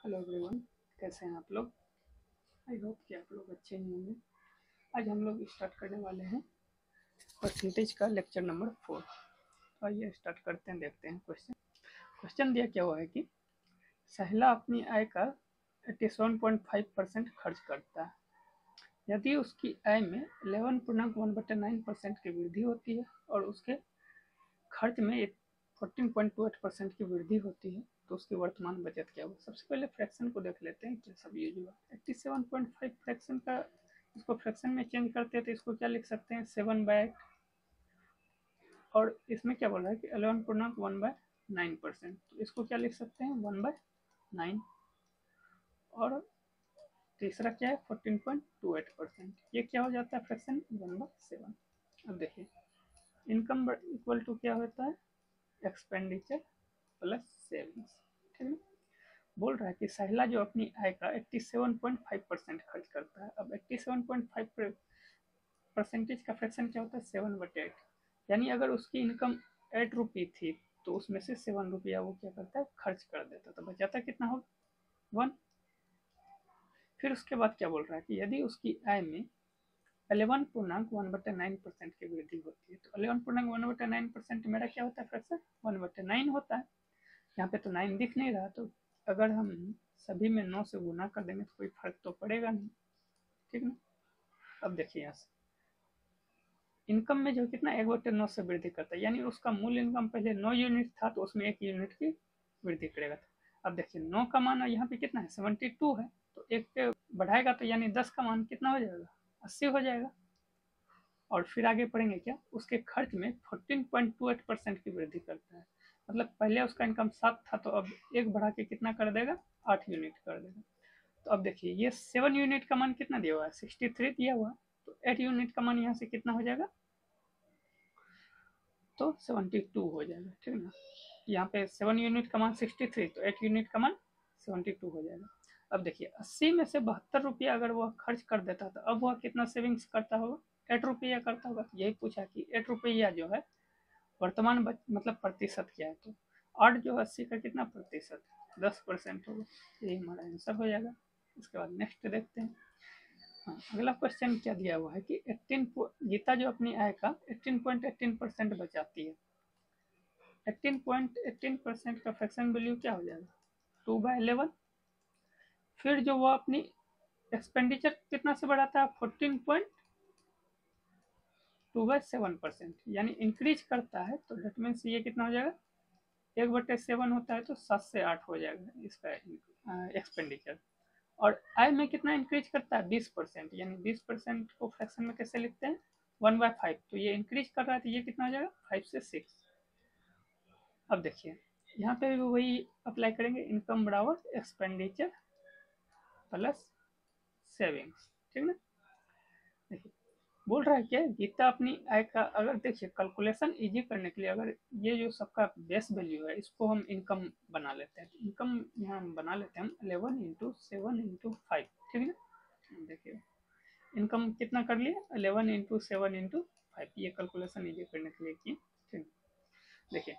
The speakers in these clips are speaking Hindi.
हेलो एवरीवन, कैसे हैं आप लोग। आई होप कि आप लोग अच्छे ही होंगे। आज हम लोग स्टार्ट करने वाले हैं परसेंटेज का लेक्चर नंबर 4। तो आइए स्टार्ट करते हैं, देखते हैं क्वेश्चन दिया क्या हुआ है कि साहिला अपनी आय का 87.5% खर्च करता है। यदि उसकी आय में 11.1/9% की वृद्धि होती है और उसके खर्च में 14.28% की वृद्धि होती है तो उसकी वर्तमान बचत क्या होगी। सबसे पहले फ्रैक्शन को देख लेते हैं क्या सब यूज हुआ। 87.5 फ्रैक्शन का इसको फ्रैक्शन में चेंज करते हैं तो इसको क्या लिख सकते हैं 7/8, और इसमें क्या बोल रहा है कि 11.1/9%, तो इसको क्या लिख सकते हैं 1/9, और तीसरा क्या है 14.28%। ये क्या हो जाता है फ्रैक्शन 1/7। अब देखिए इनकम इक्वल टू क्या होता है एक्सपेंडिचर प्लस सेविंग्स। ठीक है, बोल रहा है कि साहिला जो अपनी आय का 87.5% खर्च करता है। अब 87.5 परसेंटेज का फ्रैक्शन क्या होता है 7/8, यानी अगर उसकी इनकम 8 रुपये थी तो उसमें से 7 रुपया वो क्या करता है खर्च कर देता, तो बचाता कितना होगा 1। फिर उसके बाद क्या बोल रहा है कि यदि उसकी आय में 11.1/9% की वृद्धि होती है, तो 11.1/9% मेरा क्या होता है फ्रैक्शन 1/9 होता है। यहाँ पे तो 9 दिख नहीं रहा, तो अगर हम सभी में 9 से गुना कर देंगे तो कोई फर्क तो पड़ेगा नहीं। ठीक ना। अब देखिए यहाँ से इनकम में जो कितना 1/9 से वृद्धि करता है, यानी उसका मूल इनकम पहले 9 यूनिट था तो उसमें 1 यूनिट की वृद्धि करेगा। अब देखिए 9 का मान यहाँ पे कितना है 72 है, तो 1 पे बढ़ाएगा तो यानी 10 का मान कितना हो जाएगा 80 हो जाएगा। और फिर आगे पढ़ेंगे क्या उसके खर्च में 14.28% की वृद्धि करता है। मतलब पहले उसका इनकम 7 था तो अब 1 बढ़ा के कितना कर देगा 8 यूनिट कर देगा। तो अब देखिए ये 7 यूनिट का मान कितना दिया हुआ है 63 दिया हुआ है, तो 8 यूनिट का मान यहाँ से कितना हो जाएगा तो 72 हो जाएगा। ठीक है ना, यहाँ पे 7 यूनिट का मान 63 तो 8 यूनिट का मान 72 हो जाएगा। अब देखिए 80 में से 72 रुपया अगर वह खर्च कर देता तो अब वह कितना सेविंग्स करता होगा 8 रुपया करता होगा। यही पूछा कि 8 रुपया जो है वर्तमान मतलब प्रतिशत क्या है, तो 8 जो 80 का कितना प्रतिशत 10% होगा। यही हमारा आंसर हो जाएगा। इसके बाद नेक्स्ट देखते हैं। हाँ, अगला क्वेश्चन क्या दिया हुआ है कि गीता जो अपनी आय का 18.18% बचाती है। 18.18% का फ्रैक्शन वैल्यू क्या हो जाएगा 2/11। फिर जो वो अपनी एक्सपेंडिचर कितना से बढ़ाता है 14.2/7%, यानी इंक्रीज करता है, तो डेट मीन्स ये कितना हो जाएगा 1/7 होता है तो 7 से 8 हो जाएगा इसका एक्सपेंडिचर। और आय में कितना इंक्रीज करता है 20%, यानी 20% को फ्रैक्शन में कैसे लिखते हैं 1/5, तो ये इंक्रीज कर रहा है तो ये कितना हो जाएगा 5 से 6। अब देखिए यहाँ पे भी वही अप्लाई करेंगे इनकम बराबर एक्सपेंडिचर प्लस सेविंग्स। ठीक ना। देखिए बोल रहा है क्या गीता अपनी आय का, अगर देखिए कैलकुलेशन इजी करने के लिए अगर ये जो सबका बेस वैल्यू है इसको हम इनकम बना लेते हैं, तो इनकम यहाँ हम बना लेते हैं 11 × 7 × 5। ठीक है ना। देखिए इनकम कितना कर लिया 11 × 7 × 5, ये कैलकुलेशन इजी करने के लिए किए। ठीक, देखिए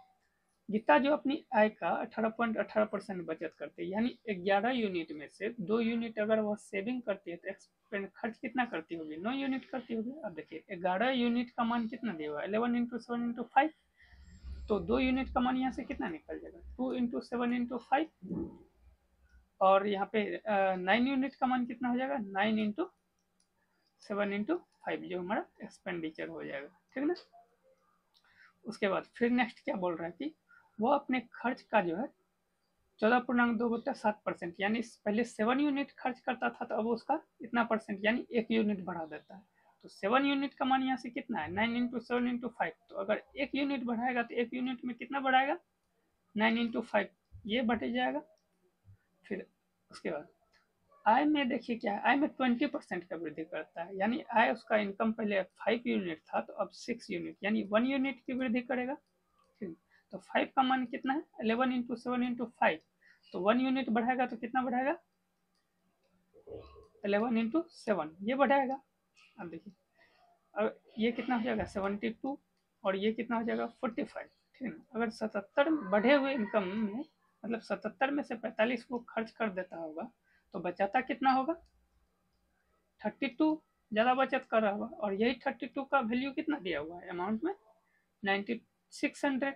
गीता जो अपनी आय का 18.18% बचत करती है, यानी 11 यूनिट में से 2 यूनिट अगर वह सेविंग करती है तो खर्च कितना करती होगी 9 यूनिट करती होगी। अब देखिए 11 यूनिट का मान कितना दिया हुआ है 11 × 7 × 5, तो 2 यूनिट का मान यहाँ से कितना निकल जाएगा 2 × 7 × 5, और यहाँ पे 9 यूनिट का मान कितना हो जाएगा 9 × 7 × 5, जो हमारा एक्सपेंडिचर हो जाएगा। ठीक ना। उसके बाद फिर नेक्स्ट क्या बोल रहा है कि वो अपने खर्च का जो है 14.2/7%, यानी पहले 7 यूनिट खर्च करता था तो अब उसका इतना परसेंट यानी 1 यूनिट बढ़ा देता है। तो 7 यूनिट का मान यहाँ से कितना है 9 × 7 × 5, तो अगर 1 यूनिट बढ़ाएगा तो 1 यूनिट में कितना बढ़ाएगा 9 × 5, ये बढ़ जाएगा। फिर उसके बाद आय में देखिए क्या है आय में 20% का वृद्धि करता है, यानी आय उसका इनकम पहले 5 यूनिट था तो अब 6 यूनिट यानी 1 यूनिट की वृद्धि करेगा। ठीक, तो 5 का मान कितना है 11 × 7 × 5, तो 1 यूनिट बढ़ाएगा तो कितना बढ़ाएगा 11 × 7, ये बढ़ाएगा। अब देखिए अब ये कितना हो जाएगा 72 और ये कितना हो जाएगा 45। ठीक है ना। अगर 77 बढ़े हुए इनकम में मतलब 77 में से 45 वो खर्च कर देता होगा, तो बचाता कितना होगा? 32 ज़्यादा बचत कर रहा होगा, और यही 32 का वैल्यू कितना दिया हुआ है अमाउंट में? 9600।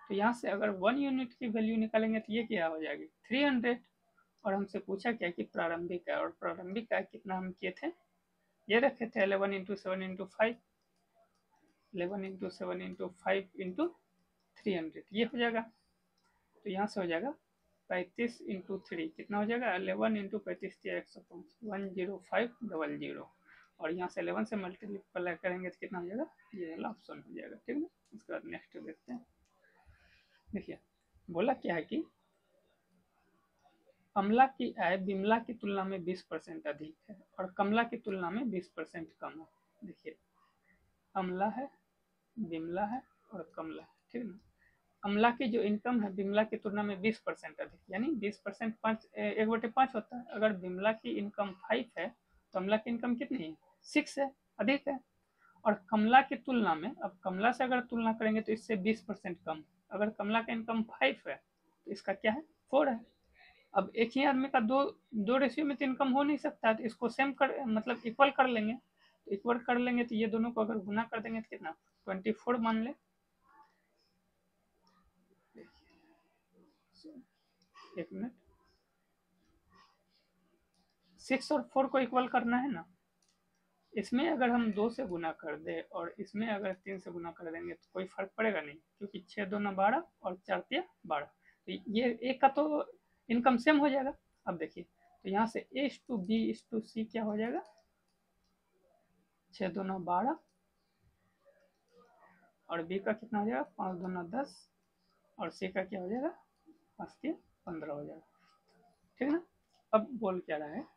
तो यहाँ से अगर 1 यूनिट की वैल्यू निकालेंगे तो ये क्या हो जाएगी? 300। और हमसे पूछा क्या कि प्रारंभिक आय, और प्रारंभिक आय कितना हम किए थे? ये रखे थे 11 into 7 into 5, 11 into 7 into 5 into 300, ये हो जाएगा। तो यहाँ से हो जाएगा 35 इंटू 3 कितना हो जाएगा? 11 इंटू 35 105, 10500। और यहाँ से 11 से मल्टीप्लाई करेंगे तो कितना हो जाएगा? ये वाला ऑप्शन हो जाएगा। ठीक है, उसके बाद नेक्स्ट देखते हैं। देखिए बोला क्या है कि अमला की आय बिमला की तुलना में 20% अधिक है और कमला की तुलना में 20% कम है। देखिए अमला है, बिमला है और कमला है, ठीक है ना। अमला की जो इनकम है बिमला की तुलना में 20% अधिक, यानी 20% 1/5 होता है। अगर बिमला की इनकम 5 है तो अमला की इनकम कितनी है? 6 है, अधिक है। और कमला की तुलना में, अब कमला से अगर तुलना करेंगे तो इससे 20% कम। अगर कमला का इनकम 5 है तो इसका क्या है? 4 है। अब एक ही आदमी का दो रेशियो में तो इनकम हो नहीं सकता, तो इसको सेम कर मतलब इक्वल कर लेंगे। तो इक्वल कर लेंगे तो ये दोनों को अगर गुना कर देंगे तो कितना? 24 मान ले। एक मिनट, 6 और 4 को इक्वल करना है ना। इसमें अगर हम 2 से गुना कर दे और इसमें अगर 3 से गुना कर देंगे तो कोई फर्क पड़ेगा नहीं, क्योंकि 6 2 12 और 4 3 12। तो ये एक का तो इनकम सेम हो जाएगा। अब देखिए तो यहाँ से A/B/C क्या हो जाएगा? 6 2 12 और B का कितना हो जाएगा? 5 2 10 और C का क्या हो जाएगा? 5 3 15 हो जाएगा। ठीक है ना। अब बोल क्या रहा है,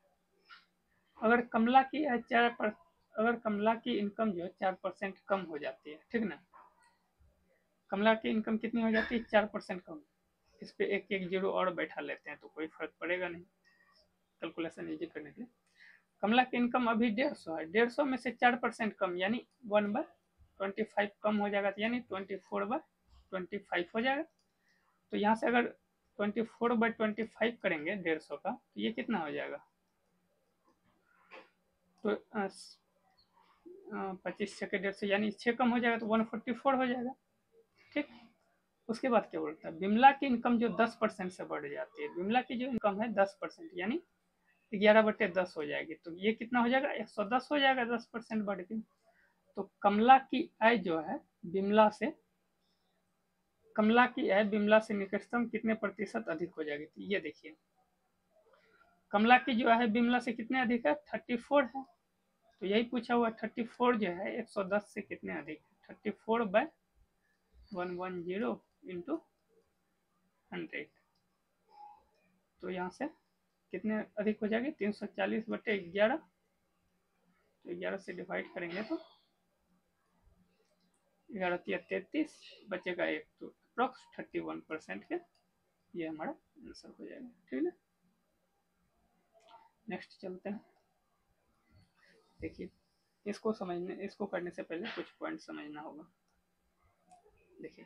अगर कमला की अगर कमला की इनकम जो है 4% कम हो जाती है, ठीक ना। कमला की इनकम कितनी हो जाती है? 4% कम। इस पे एक एक जीरो और बैठा लेते हैं तो कोई फर्क पड़ेगा नहीं कैलकुलेशन इजी करने के लिए। कमला की इनकम अभी 150 है, 150 में से 4% कम यानी 1/25 कम हो जाएगा, यानी 24/25 हो जाएगा। तो यहाँ से अगर 24/25 करेंगे 150 का तो ये कितना हो जाएगा? तो 25 6 के 150 यानी 6 कम हो जाएगा तो 144 हो जाएगा। ठीक। उसके बाद क्या बोलता है, बिमला की इनकम जो 10% से बढ़ जाती है, बिमला की जो इनकम है 10% यानी 11/10 हो जाएगी, तो ये कितना हो जाएगा? 110 हो जाएगा 10% बढ़ के। तो कमला की आय जो है बिमला से, कमला की आय बिमला से निकटतम कितने प्रतिशत अधिक हो जाएगी? तो ये देखिए कमला की जो है बिमला से कितने अधिक है? 34 है। तो यही पूछा हुआ 34 जो है 110 से कितने अधिक है? 34/110 इंटू 100। तो यहाँ से कितने अधिक हो जाएगी? 340/11। तो 11 से डिवाइड करेंगे तो 11 33 बचेगा एक, तो अप्रोक्स 31% के ये हमारा आंसर हो जाएगा। ठीक है, नेक्स्ट चलते हैं। देखिए इसको करने से पहले कुछ पॉइंट समझना होगा। देखिए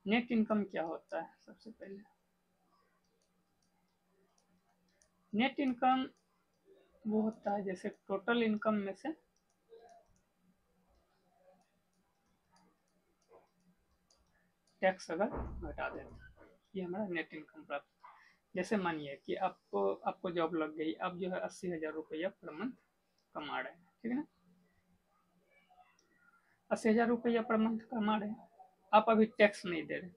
नेट इनकम क्या होता है? सबसे पहले नेट इनकम वो होता है जैसे टोटल इनकम में से टैक्स अगर घटा दें, ये हमारा नेट इनकम प्राप्त। जैसे मानिए कि आपको जॉब लग गई, आप जो है 80,000 रुपया पर मंथ कमा रहे हैं, ठीक है ना। 80,000 रुपया पर मंथ कमा रहे हैं, आप अभी टैक्स नहीं दे रहे।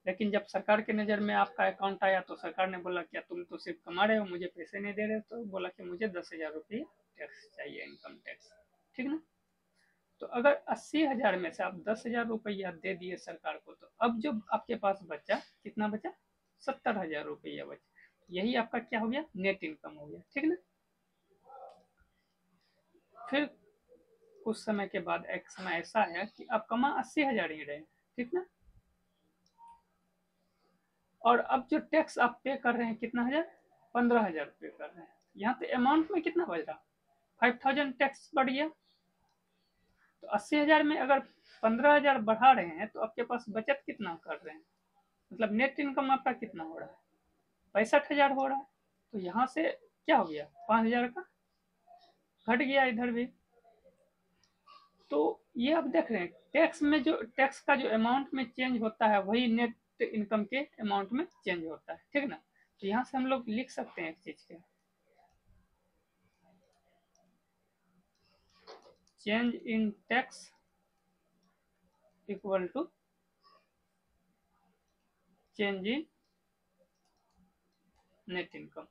लेकिन जब सरकार के नज़र में आपका अकाउंट आया तो सरकार ने बोला क्या तुम तो सिर्फ कमा रहे हो, मुझे पैसे नहीं दे रहे, तो बोला कि मुझे 10,000 रुपये टैक्स चाहिए, इनकम टैक्स, ठीक ना। तो अगर 80,000 में से आप 10,000 रुपया दे दिए सरकार को, तो अब जो आपके पास बचा कितना बचा? 70,000 रुपया बचा। यही आपका क्या हो गया? नेट इनकम हो गया, ठीक ना। फिर कुछ समय के बाद एक समय ऐसा आया कि आप कमा 80,000 ही रहे, ठीक ना। और अब जो टैक्स आप पे कर रहे हैं कितना हजार? 15,000 पे कर रहे हैं। यहाँ पे अमाउंट में कितना बच रहा? 5,000 टैक्स बढ़ गया। तो 80,000 में अगर 15,000 बढ़ा रहे हैं तो आपके पास बचत कितना कर रहे हैं? मतलब नेट इनकम आपका कितना हो रहा है, 65,000 हो रहा है। तो यहाँ से क्या हो गया, 5,000 का घट गया इधर भी। तो ये आप देख रहे हैं टैक्स में जो टैक्स का जो अमाउंट में चेंज होता है वही नेट इनकम के अमाउंट में चेंज होता है, ठीक ना। तो यहाँ से हम लोग लिख सकते हैं एक चीज के, change in tax equal to change in net income,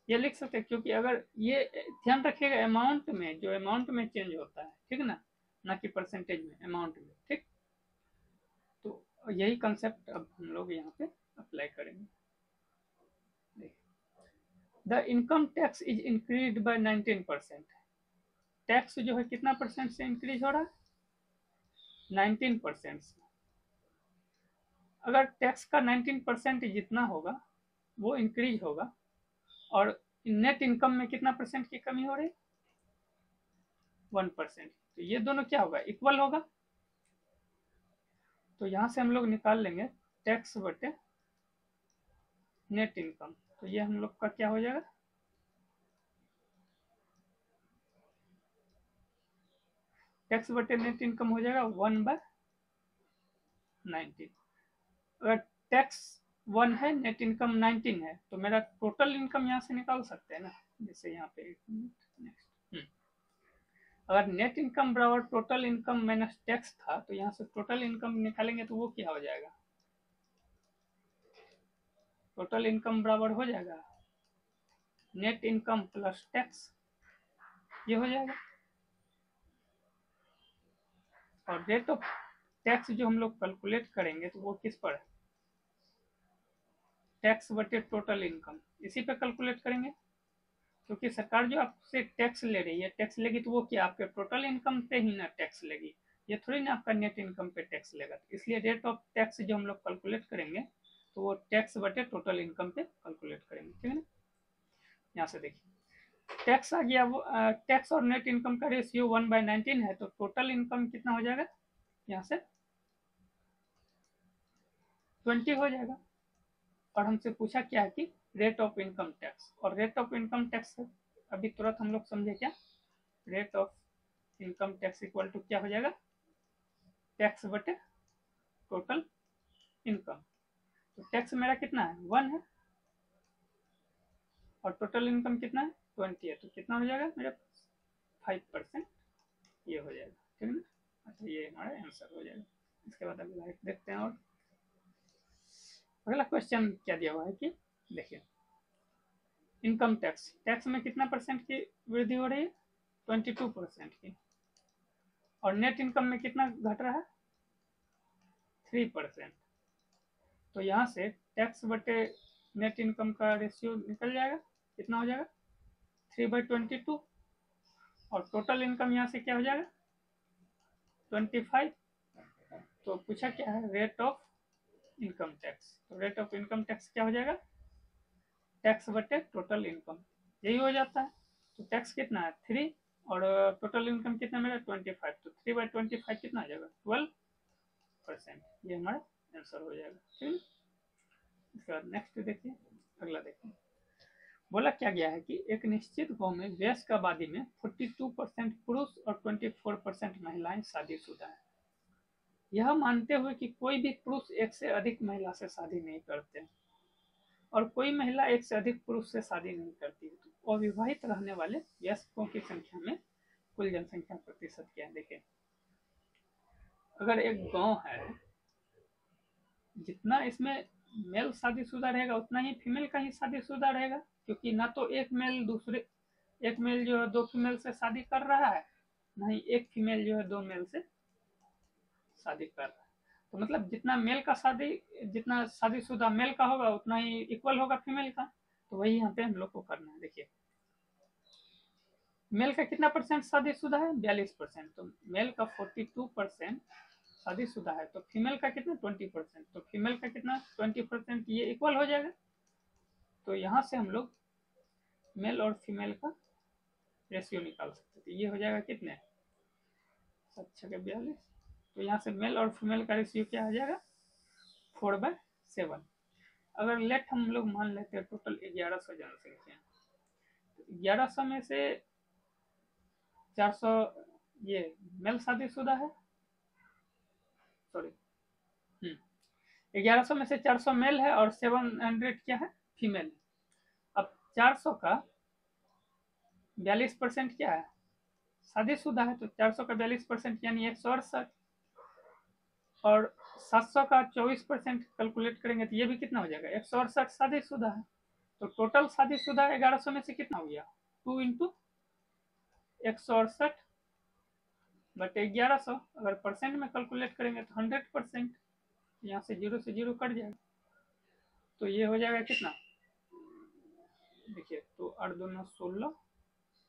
ये लिख सकते हैं। क्योंकि अगर ये ध्यान रखिएगा अमाउंट में, जो अमाउंट में चेंज होता है, ठीक ना, ना कि परसेंटेज में, अमाउंट में, ठीक। तो यही कंसेप्ट अब हम लोग यहाँ पे अप्लाई करेंगे। The income tax is increase by 19%। Tax जो है कितना परसेंट से इंक्रीज हो रहा है, 19% से। अगर टैक्स का 19% जितना होगा वो इंक्रीज होगा, और नेट इनकम में कितना परसेंट की कमी हो रही है, 1%। तो ये दोनों क्या होगा, इक्वल होगा। तो यहाँ से हम लोग निकाल लेंगे टैक्स बटे नेट इनकम। तो ये हम लोग का क्या हो जाएगा, टैक्स बटे नेट इनकम हो जाएगा 1/19। अगर टैक्स 1 है, नेट इनकम 19 है, तो मेरा टोटल इनकम यहाँ से निकाल सकते हैं ना। जैसे यहाँ पे नेक्स्ट, अगर नेट इनकम बराबर टोटल इनकम माइनस टैक्स था, तो यहाँ से टोटल इनकम निकालेंगे तो वो क्या हो जाएगा, टोटल इनकम बराबर हो जाएगा नेट इनकम प्लस टैक्स, ये हो जाएगा। और रेट ऑफ टैक्स जो हम लोग कैलकुलेट करेंगे तो वो किस पर है, टैक्स बटे टोटल इनकम, इसी पे कैलकुलेट करेंगे। क्योंकि सरकार जो आपसे टैक्स ले रही है, टैक्स लेगी तो वो क्या आपके टोटल इनकम पे ही ना टैक्स लेगी, ये थोड़ी ना आपका नेट इनकम पे टैक्स लेगा। तो इसलिए रेट ऑफ टैक्स जो हम लोग कैलकुलेट करेंगे तो वो टैक्स बटे टोटल इनकम पे कैलकुलेट करेंगे, ठीक है ना। यहाँ से देखिए टैक्स आ गया, वो टैक्स और नेट इनकम का रेशियो 1/19 है, तो टोटल इनकम कितना हो जाएगा, यहाँ से 20 हो जाएगा। और हमसे पूछा क्या है कि रेट ऑफ इनकम टैक्स, और रेट ऑफ इनकम टैक्स अभी तुरंत हम लोग समझे क्या, rate of income tax equal to क्या हो जाएगा, टैक्स बटे टोटल इनकम। तो टैक्स मेरा कितना है, 1 है, और टोटल इनकम कितना है, 20 है। तो कितना हो जाएगा मेरे पास, 5%, ये हो जाएगा, ठीक है ना। अच्छा, ये हमारा आंसर हो जाएगा। इसके बाद अगला देखते हैं। और अगला क्वेश्चन क्या दिया हुआ है कि देखिए इनकम टैक्स, टैक्स में कितना परसेंट की वृद्धि हो रही है, 22% की। और नेट इनकम में कितना घट रहा है, 3%। तो यहाँ से टैक्स बटे नेट इनकम का रेशियो निकल जाएगा, कितना हो जाएगा, 3/22। और टोटल इनकम यहाँ से क्या हो जाएगा, 25। तो पूछा क्या है, रेट ऑफ इनकम टैक्स। तो रेट ऑफ इनकम टैक्स क्या हो जाएगा, टैक्स बटे टोटल इनकम, यही हो जाता है। तो टैक्स कितना है 3, और टोटल इनकम कितना मेरा 25। तो 3/25 कितना आ जाएगा, 12%। ये हमारा आंसर हो जाएगा, ठीक है। इसके बाद नेक्स्ट देखिए, अगला देखिए। बोला क्या गया है कि एक निश्चित गांव में वयस्क आबादी में 42% पुरुष और 24% महिलाएं शादीशुदा हैं। यह मानते हुए कि कोई भी पुरुष एक से अधिक महिला से शादी नहीं करते और कोई महिला एक से अधिक पुरुष से शादी नहीं करती, तो अविवाहित रहने वाले वयस्कों की संख्या में कुल जनसंख्या प्रतिशत क्या है। देखें, अगर एक गांव है, जितना इसमें मेल शादीशुदा रहेगा उतना ही फीमेल का ही शादीशुदा रहेगा। क्योंकि ना तो एक मेल जो है 2 फीमेल से शादी कर रहा है, ना ही एक फीमेल जो है 2 मेल से शादी कर रहा है। तो मतलब जितना शादीशुदा मेल का होगा उतना ही इक्वल होगा फीमेल का। तो वही यहाँ पे हम लोग को करना है। देखिए मेल का कितना परसेंट शादीशुदा है, 42%। तो मेल का 42% शादीशुदा है, तो फीमेल का कितना 20%। तो फीमेल का कितना 20%, ये इक्वल हो जाएगा। तो यहाँ से हम लोग मेल और फीमेल का रेशियो निकाल सकते थे। ये हो जाएगा कितने, 7 6 42। तो यहाँ से मेल और फीमेल का रेशियो क्या आ जाएगा, 4/7। अगर लेट हम लोग मान लेते हैं टोटल 1100 जनसंख्या, 1100 में से 400 ये मेल शादीशुदा है, सॉरी 1100 में से 400 मेल है और 700 क्या है, फीमेल है। अब 400 का 42% क्या है, शादीशुदा है, तो 400 का 42% यानी 168, और 700 का 24% कैलकुलेट करेंगे तो ये भी कितना हो जाएगा, 168 शादीशुदा है। तो टोटल शादीशुदा 1100 में से कितना हो गया, 2 इंटू 168 बटे 1100। अगर परसेंट में कैलकुलेट करेंगे तो 100%, यहाँ से 0 से 0 कट जाएगा, तो ये हो जाएगा कितना, देखिए तो 8 दूना 16,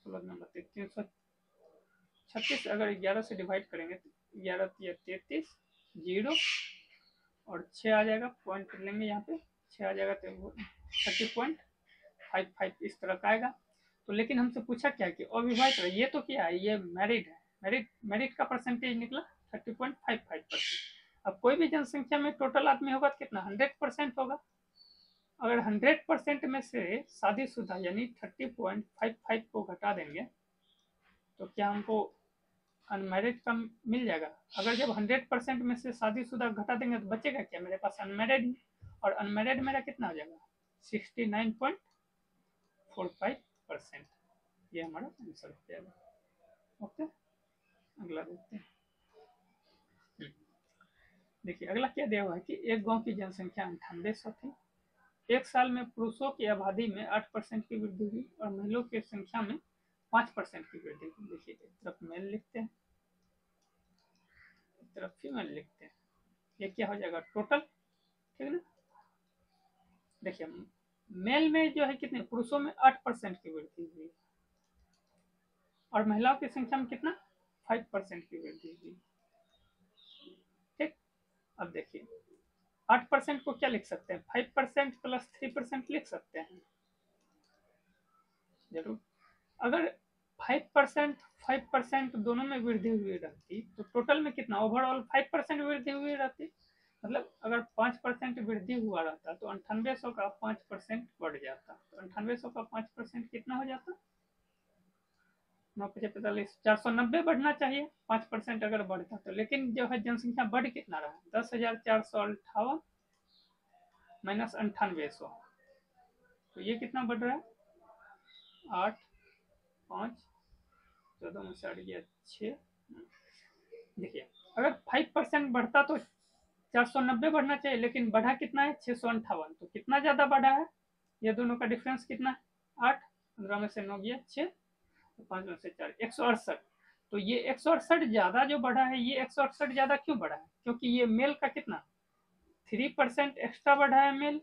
16 नंबर 336, अगर 11 से डिवाइड करेंगे तो 11 33, 0 और 6 आ जाएगा, पॉइंट लेंगे यहाँ पे 6 आ जाएगा तो 30.55 इस तरह का आएगा। तो लेकिन हमसे पूछा क्या कि अविवाहित है, ये तो क्या है, ये मैरिड है, मैरिड का परसेंटेज निकला 30.55%। अब कोई भी जनसंख्या में टोटल आदमी होगा तो कितना, 100% होगा। अगर 100% में से शादीशुदा यानी 30.55 को घटा देंगे तो क्या हमको अनमैरिड का मिल जाएगा। अगर जब 100% में से शादीशुदा घटा देंगे तो बचेगा क्या, मेरे पास अनमैरिड ही, और अनमैरिड मेरा कितना हो जाएगा, 69.45%। ये हमारा आंसर हो जाएगा। ओके, अगला देखते हैं। देखिए अगला क्या दिया हुआ है कि एक गांव की जनसंख्या 9800 थी, एक साल में पुरुषों की आबादी में 8% की वृद्धि हुई और महिलाओं की संख्या में 5% की वृद्धि हुई। देखिए एक तरफ मेल लिखते हैं, एक तरफ फीमेल लिखते हैं, ये क्या हो जाएगा टोटल, ठीक है ना। देखिए मेल में जो है कितने, पुरुषों में 8% की वृद्धि हुई और महिलाओं की संख्या में कितना, 5% की वृद्धि हुई। ठीक, अब देखिए 8% को क्या लिख सकते हैं, 5% प्लस 3% लिख सकते हैं जरूर। अगर 5% दोनों में वृद्धि हुई रहती तो टोटल में कितना, ओवरऑल 5% वृद्धि हुई रहती। मतलब अगर 5% वृद्धि हुआ रहता तो 9800 का 5% बढ़ जाता, तो 9800 का 5% कितना हो जाता, 9×45 490 बढ़ना चाहिए 5% अगर बढ़ता तो। लेकिन जो है जनसंख्या बढ़ कितना रहा, 10,458 माइनस 9800, तो ये कितना बढ़ रहा है, 8 5 14 में से 8 गया 6। देखिए अगर 5% बढ़ता तो 490 बढ़ना चाहिए, लेकिन बढ़ा कितना है, 658, तो कितना ज्यादा बढ़ा है, ये दोनों का डिफरेंस कितना है, 8, 15 में से 9 गया 6, तो 5 में से 4 168। तो ये 168 ज्यादा जो बढ़ा है, ये 168 ज्यादा क्यों बढ़ा है, क्योंकि ये मेल का कितना 3% एक्स्ट्रा बढ़ा है मेल,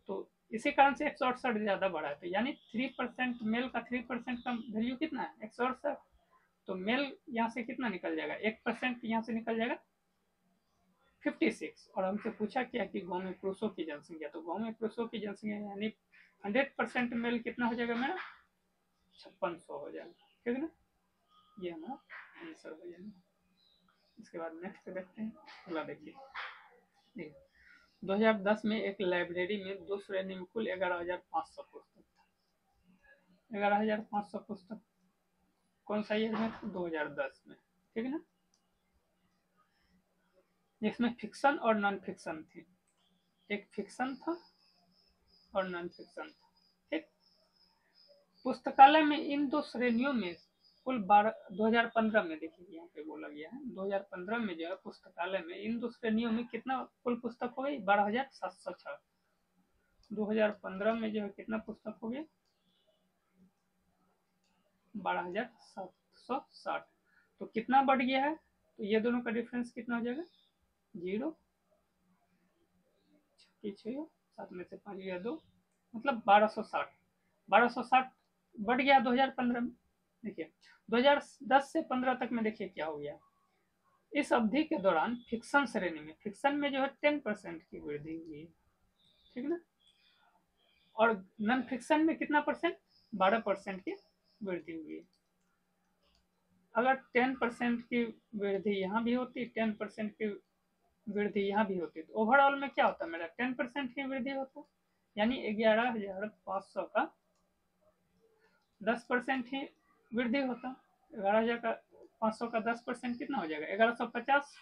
तो इसी कारण से 168 ज्यादा बढ़ा है। तो यानी 3% मेल का 3% का वैल्यू कितना है, 168। तो मेल यहाँ से कितना निकल जाएगा, 1% यहाँ से निकल जाएगा 56। और हमसे पूछा क्या कि गांव में पुरुषों की जनसंख्या, तो गांव में पुरुषों की जनसंख्या यानी 100% मेल कितना हो जाएगा मेरा, 5600 हो जाएगा, ठीक है ना। ये हमारा आंसर हो जाएगा। इसके बाद नेक्स्ट देखते हैं, अगला देखिए 2010 में एक लाइब्रेरी में 2 श्रेणी में कुल 11,500 पुस्तक था। 11,500 पुस्तक कौन सा ईयर में, 2010 में, ठीक है ना। जिसमें फिक्शन और नॉन फिक्शन थी, एक फिक्शन था और नॉन फिक्शन था, ठीक। पुस्तकालय में इन 2 श्रेणियों में कुल 2015 में, देखिए यहाँ पे बोला गया है 2015 में जो है पुस्तकालय में इन 2 श्रेणियों में कितना कुल पुस्तक हो गई, 12,706। 2015 में जो है कितना पुस्तक हो गया, 12,760। तो कितना बढ़ गया है, तो ये दोनों का डिफरेंस कितना हो जाएगा, 0, 6 7 में से 5 गया 2, मतलब 1260। 1260 बढ़ गया 2015 में। देखिए 2010 से 15 तक में देखिए क्या हो गया, इस अवधि के दौरान फिक्शन श्रेणी में, फिक्शन में जो है 10% की वृद्धि हुई है, ठीक ना। और नॉन फिक्शन में कितना परसेंट, 12% की वृद्धि हुई है। अगर 10% की वृद्धि यहाँ भी होती, 10% की वृद्धि यहाँ भी होती, तो ओवरऑल में क्या होता है मेरा 10% ही वृद्धि होता, यानी 11,500 का 10% ही वृद्धि होता। 11,500 का 10% कितना हो जाएगा 1150,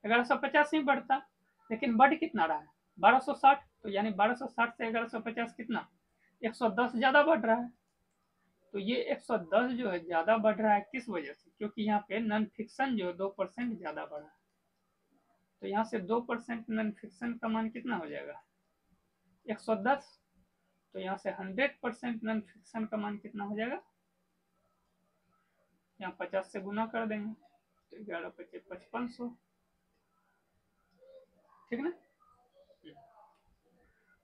1150 ही बढ़ता, लेकिन बढ़ कितना रहा है 1260, तो यानी 1260 से 1150 कितना 110 ज़्यादा बढ़ रहा है। तो ये 110 जो है ज़्यादा बढ़ रहा है किस वजह से, क्योंकि यहाँ पे नॉन फिक्शन जो 2% ज़्यादा बढ़ा है, तो यहाँ से 2% नॉन फिक्शन का मान कितना हो जाएगा 110, तो यहाँ से 100% नॉन फिक्शन का मान कितना हो जाएगा, यहाँ 50 से गुना कर देंगे तो 11×5=5500, ठीक ना।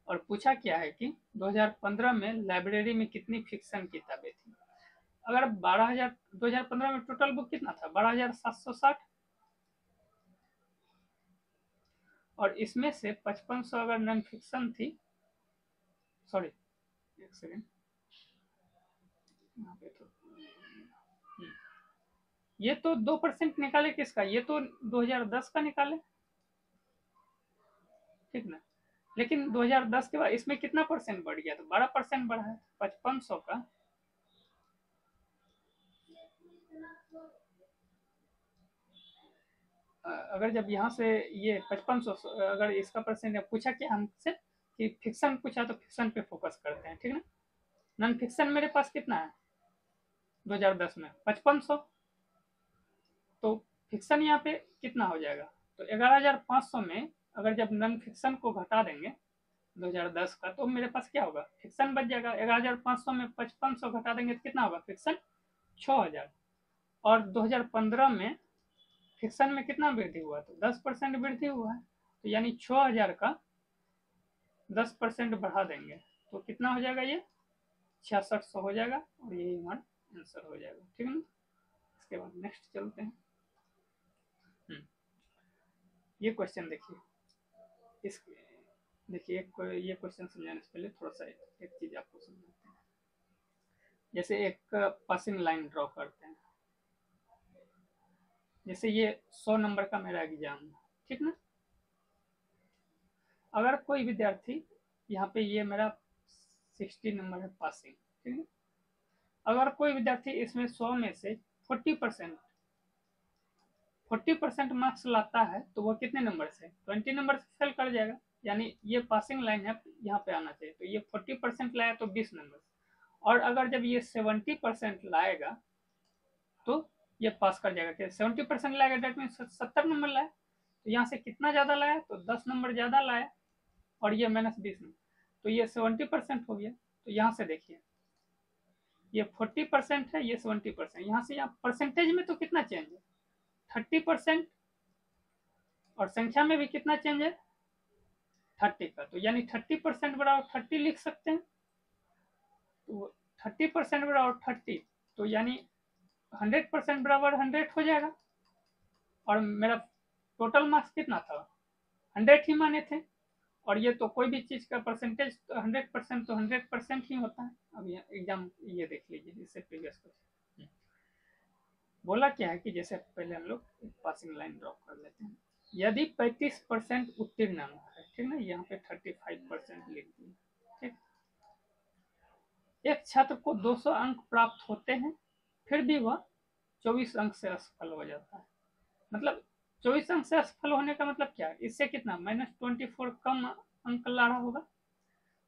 और पूछा क्या है कि 2015 में लाइब्रेरी में कितनी फिक्शन किताबें थी। अगर 12,000, 2015 में टोटल बुक कितना था 12,760, और इसमें से 5500 अगर नॉन फिक्शन थी, सॉरी एक सेकेंड, यहाँ पे तो ये तो 2% निकाले किसका, ये तो 2010 का निकाले, ठीक ना। लेकिन 2010 के बाद इसमें कितना परसेंट बढ़ गया, तो 12% बढ़ा है। 5500 का अगर जब यहाँ से ये 5500 अगर इसका परसेंट पूछा क्या हमसे कि फिक्शन पूछा, तो फिक्शन पे फोकस करते हैं, ठीक ना। नॉन फिक्शन मेरे पास कितना है 2010 में 5500, तो फिक्शन यहाँ पे कितना हो जाएगा, तो 11,500 में अगर जब नॉन फिक्शन को घटा देंगे 2010 का, तो मेरे पास क्या होगा फिक्शन बच जाएगा। 11,500 में 5500 घटा देंगे तो कितना होगा फिक्शन 6,000, और 2015 में फिक्शन में कितना वृद्धि हुआ, तो 10% वृद्धि हुआ है, तो यानी 6,000 का 10% बढ़ा देंगे तो कितना हो जाएगा, ये 6600 हो जाएगा, और यही हमारा आंसर हो जाएगा, ठीक है ना। इसके बाद नेक्स्ट चलते हैं। ये क्वेश्चन देखिए, इस देखिए ये क्वेश्चन समझाने से पहले थोड़ा सा एक चीज आपको समझाते हैं। जैसे एक पासिंग लाइन ड्रॉ करते हैं, जैसे ये 100 नंबर का मेरा एग्जाम है, ठीक ना। अगर कोई विद्यार्थी यहाँ पे ये मेरा 60 नंबर है पासिंग, ठीक है। अगर कोई विद्यार्थी इसमें 100 में से 40% मार्क्स लाता है, तो वह कितने नंबर से 20 नंबर से फेल कर जाएगा, यानी ये पासिंग लाइन है यहाँ पे आना चाहिए, तो ये 40% लाया तो 20 नंबर, और अगर जब ये 70% लाएगा तो ये पास कर जाएगा। 70% लाएगा डेट मीन 70 नंबर लाया, तो यहाँ से कितना ज़्यादा लाया, तो 10 नंबर ज़्यादा लाया, और ये -20 नंबर, तो ये 70% हो गया। तो यहाँ से देखिए ये 40% है, ये 70%, यहाँ से यहाँ परसेंटेज में तो कितना चेंज है 30%, और संख्या में भी कितना चेंज है 30 का, तो यानी 30% बराबर 30 लिख सकते हैं, तो 30% बराबर 30, तो यानी 100% बराबर 100 हो जाएगा, और मेरा टोटल मार्क्स कितना था 100 ही माने थे, और ये तो कोई भी चीज़ का परसेंटेज 100% तो 100% ही होता है। अब एग्जाम ये देख लीजिए, इससे प्रीवियस क्वेश्चन बोला क्या है कि जैसे पहले हम लोग पासिंग लाइन ड्रॉ कर लेते हैं। यदि 35% उत्तीर्ण अंक है, ठीक ना, यहाँ पे 35% लिख दिए, ठीक। एक छात्र को 200 अंक प्राप्त होते हैं, फिर भी वह 24 अंक से असफल हो जाता है। मतलब 24 अंक से असफल होने का मतलब क्या है, इससे कितना -24 कम अंक ला रहा होगा,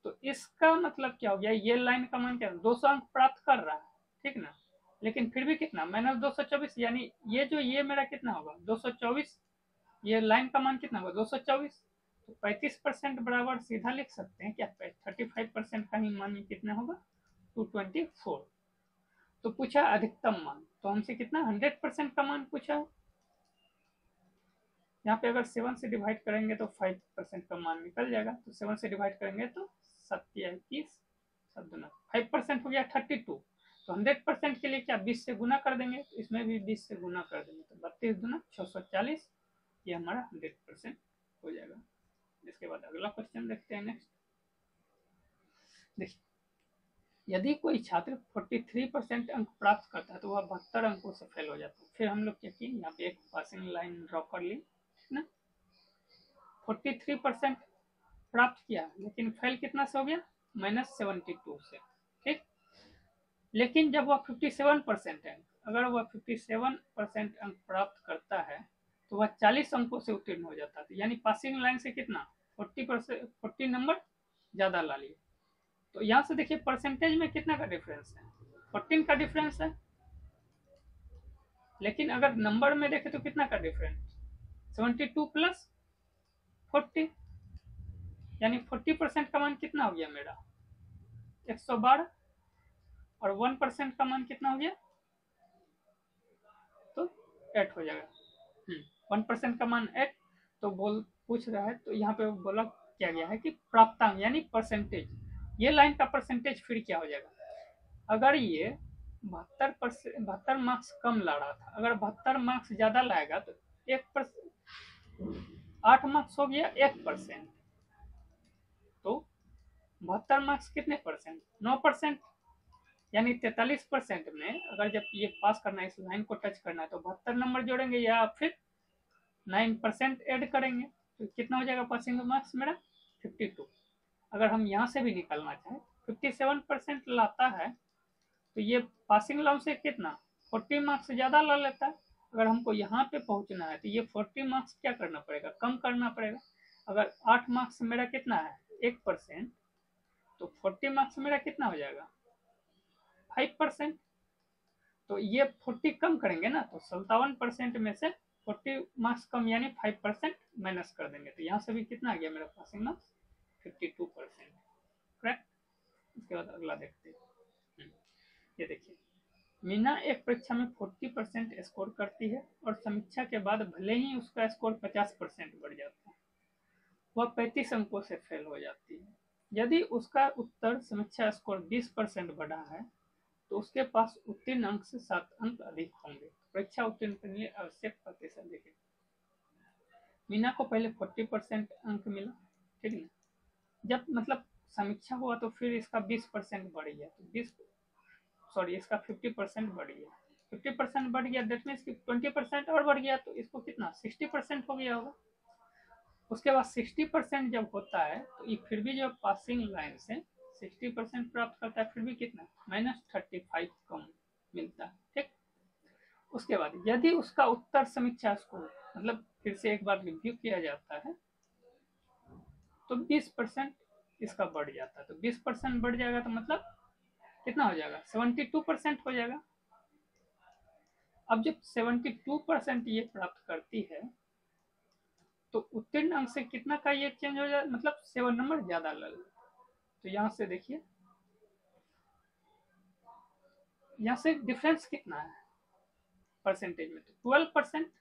तो इसका मतलब क्या हो गया, ये लाइन का मान क्या है 200 अंक प्राप्त कर रहा है, ठीक ना, लेकिन फिर भी कितना -224, यानी ये जो ये मेरा कितना होगा 224, ये लाइन का मान कितना होगा 224, तो 35% बराबर सीधा लिख सकते हैं क्या 35% का ही मान कितना होगा 224। तो पूछा अधिकतम मान, तो हमसे कितना 100% का मान पूछा है। यहाँ पे अगर 7 से डिवाइड करेंगे तो 5% का मान निकल जाएगा, तो 7 से डिवाइड करेंगे तो 27 5% हो गया 32, तो 100% के लिए क्या 20 से गुना कर देंगे, तो इसमें भी 20 से गुना कर देंगे, तो 32 दूना 640, ये हमारा 100% हो जाएगा। इसके बाद अगला क्वेश्चन देखते हैं नेक्स्ट। देखिए यदि कोई छात्र 43% अंक प्राप्त करता है तो वह 72 अंकों से फेल हो जाता है। फिर हम लोग क्या किए, यहाँ पे एक पासिंग लाइन ड्रॉ कर ली, ठीक ना। 43% प्राप्त किया, लेकिन फेल कितना से हो गया, -72 से। ठीक, लेकिन जब वह 57% अंक, अगर वह 57% अंक प्राप्त करता है तो वह 40 अंकों से उत्तीर्ण हो जाता है, यानी पासिंग लाइन से कितना 40 नंबर ज्यादा ला लिए। तो यहाँ से देखिए परसेंटेज में कितना का डिफरेंस है, 14 का डिफरेंस है, लेकिन अगर नंबर में देखें तो कितना का डिफरेंस, 72 प्लस 40, यानी 40% का मान कितना हो गया मेरा 112, और 1% का मान कितना हो गया, तो 8 हो जाएगा। 1% का मान 8, तो पूछ रहा है, तो यहाँ पे बोला क्या गया है कि प्राप्तांक यानी परसेंटेज, ये लाइन का परसेंटेज फिर क्या हो जाएगा, अगर ये 72 मार्क्स कम ला रहा था, अगर 72 मार्क्स ज्यादा लाएगा तो 8 मार्क्स हो गया 1%, तो 72 मार्क्स कितने परसेंट, 9%, यानी 43% में अगर जब ये पास करना है, इस लाइन को टच करना है, तो 72 नंबर जोड़ेंगे या फिर 9% ऐड करेंगे, तो कितना हो जाएगा पासिंग मार्क्स मेरा 52। अगर हम यहाँ से भी निकालना चाहें 57% लाता है तो ये पासिंग लाइन से कितना 40 मार्क्स ज्यादा ला लेता है। अगर हमको यहाँ पे पहुंचना है तो ये 40 मार्क्स क्या करना पड़ेगा, कम करना पड़ेगा। अगर 8 मार्क्स मेरा कितना है 1%, तो 40 मार्क्स मेरा कितना हो जाएगा 5%, तो ये 40 कम करेंगे ना, तो 57% में से 40 मार्क्स कम यानी 5% माइनस कर देंगे, तो यहाँ से भी कितना आ गया मेरा पासिंग मार्क्स 52%, करेक्ट। उसके बाद अगला देखते हैं, ये देखिए मीना एक परीक्षा में 40% स्कोर करती है और समीक्षा के बाद भले ही उसका स्कोर 50% बढ़ जाता है, वह 35 अंकों से फेल हो जाती है। यदि उसका उत्तर समीक्षा स्कोर 20% बढ़ा है तो उसके पास उत्तीर्ण अंक से 7 अंक अधिक होंगे। परीक्षा उत्तीर्ण करने के लिए आवश्यक प्रतिशत देखें। मीना को पहले 40% अंक मिला, ठीक है, जब मतलब समीक्षा हुआ तो फिर इसका 20% बढ़ गया, तो इसका 50% बढ़ गया, 50% बढ़ गया, दैट मीन्स कि 20% और बढ़ गया, तो इसको कितना 60% हो गया होगा। उसके बाद 60% जब होता है तो ये फिर भी जो पासिंग लाइन से 60% प्राप्त करता है, फिर भी कितना -35 कम मिलता है, ठीक। उसके बाद यदि उसका उत्तर समीक्षा स्कोर मतलब फिर से एक बार रिव्यू किया जाता है तो 20% इसका बढ़ जाता है, तो 20% बढ़ जाएगा तो मतलब कितना हो जाएगा 72% हो जाएगा। अब जब 72% ये प्राप्त करती है तो उत्तीर्ण अंक से कितना का ये चेंज हो जाए, मतलब 7 नंबर ज्यादा ले लो। तो यहाँ से देखिए यहाँ से डिफरेंस कितना है परसेंटेज में, तो 12%,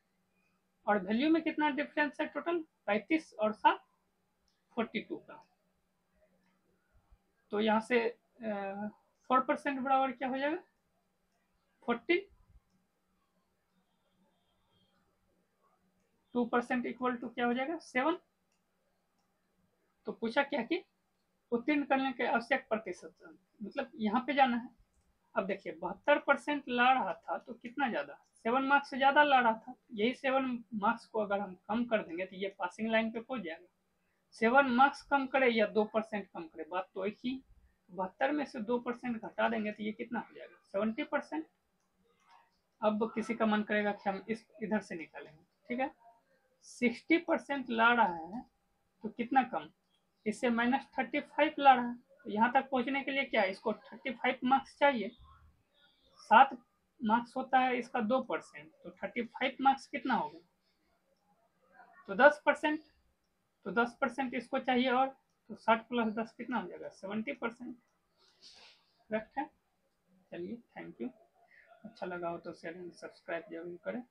और वैल्यू में कितना डिफरेंस है टोटल 35 और 7 42 का। तो यहाँ से 4% बराबर क्या हो जाएगा 40, 2% इक्वल टू क्या हो जाएगा 7। तो पूछा क्या कि उत्तीर्ण करने के आवश्यक प्रतिशत, मतलब यहाँ पे जाना है। अब देखिए 72% ला रहा था तो कितना ज्यादा 7 मार्क्स से ज्यादा ला रहा था, यही 7 मार्क्स को अगर हम कम कर देंगे तो ये पासिंग लाइन पे पहुंच जाएगा। 7 मार्क्स कम करे या 2% कम करे, बात तो एक ही। 72 में से 2% घटा देंगे तो ये कितना हो जाएगा 70%। अब किसी का मन करेगा कि हम इस इधर से निकालेंगे, ठीक है। 60% ला रहा है तो कितना कम, इससे -35 ला रहा है, तो यहाँ तक पहुंचने के लिए क्या है, इसको 35 मार्क्स चाहिए। 7 मार्क्स होता है इसका 2%, तो 35 मार्क्स कितना होगा, तो 10%, तो 10% इसको चाहिए, और तो 60 + 10 कितना हो जाएगा 70%, करेक्ट है। चलिए थैंक यू, अच्छा लगा हो तो शेयर एंड सब्सक्राइब जरूर करें।